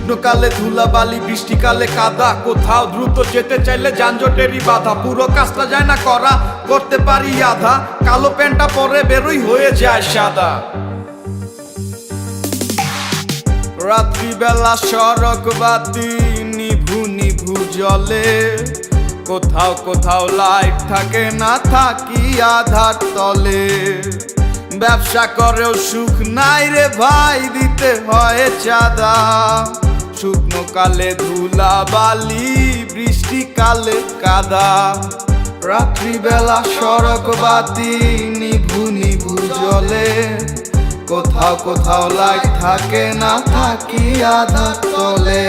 শুকনো কালে ধুলাবালি, বৃষ্টিকালে কাদা। কোথাও দ্রুত যেতে চাইলে যানজটেরই বাধা। পুরো কাজটা যায় না করা, করতে পারি আধা। কালো প্যান্টটা পরে বেরোই হয়ে যায় সাদা। রাত্রিবেলা সড়ক বাতি নিভু নিভু জ্বলে, কোথাও কোথাও লাইট থাকে না, থাকি আধার তলে। ব্যবসা করেও সুখ নাই রে ভাই, দিতে হয় চাঁদা। শুকনো কালে ধুলাবালি, বৃষ্টিকালে কাদা। রাত্রিবেলা সড়ক বাতি নিভু নিভু জ্বলে, কোথাও কোথাও লাইট থাকে না, থাকি আধার তলে।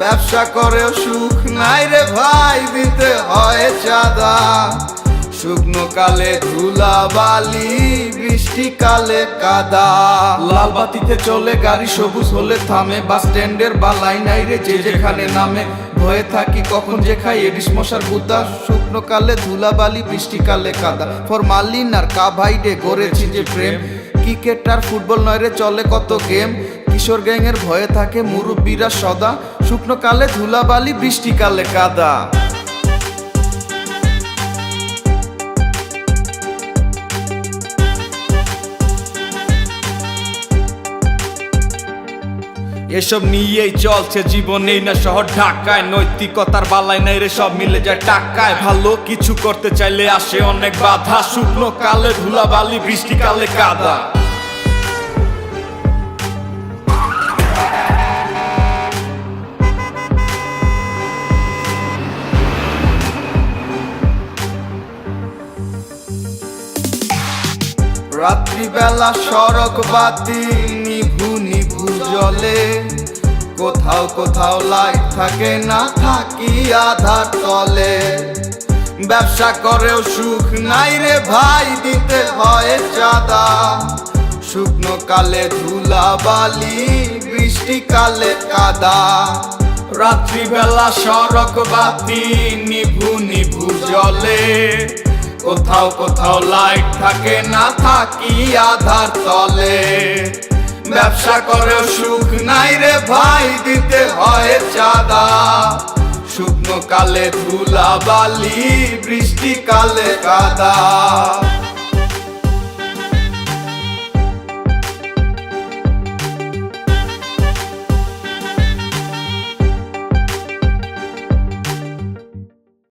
ব্যবসা করেও সুখ নাই রে ভাই, দিতে হয় চাঁদা। শুকনো কালে ধুলাবালি, বৃষ্টিকালে কাদা। লাল বাতিতে চলে গাড়ি, সবুজ হলে থামে। বাস স্ট্যান্ডের বালাই নাই রে, যে যেখানে নামে। ভয়ে থাকি কখন যে খাই এডিস মশার গুদা। শুকনো কালে ধুলাবালি, বৃষ্টিকালে কাদা। ফরমালিন আর কাভাইডে গড়েছি যে প্রেম। ক্রিকেট আর ফুটবল নয় রে, চলে কত গেম। কিশোর গ্যাংয়ের ভয়ে থাকে মুরব্বীরা সদা। শুকনো কালে ধুলাবালি, বৃষ্টিকালে কাদা। এসব নিয়েই চলছে জীবন, এই না শহর ঢাকায়। নৈতিকতার বালাই নাই রে, সব মিলে যায় টাকায়। ভালো কিছু করতে চাইলে আসে অনেক বাধা। শুকনো কালে ধুলাবালি, বৃষ্টিকালে কাদা। রাত্রিবেলা সড়ক বাতি নিভু নিভু জ্বলে, কোথাও কোথাও লাইট থাকে না, থাকি আধার তলে। ব্যবসা করেও সুখ নাই রে ভাই, দিতে হয় চাঁদা। শুকনো কালে ধুলাবালি, বৃষ্টিকালে কাদা। রাত্রিবেলা সড়ক বাতি নিভু নিভু জ্বলে, কোথাও কোথাও লাইট থাকে না, থাকি আধার তলে। ব্যবসা করেও সুখ নাই রে ভাই, দিতে হয় চাঁদা। শুকনো কালে ধুলাবালি, বৃষ্টিকালে কাদা।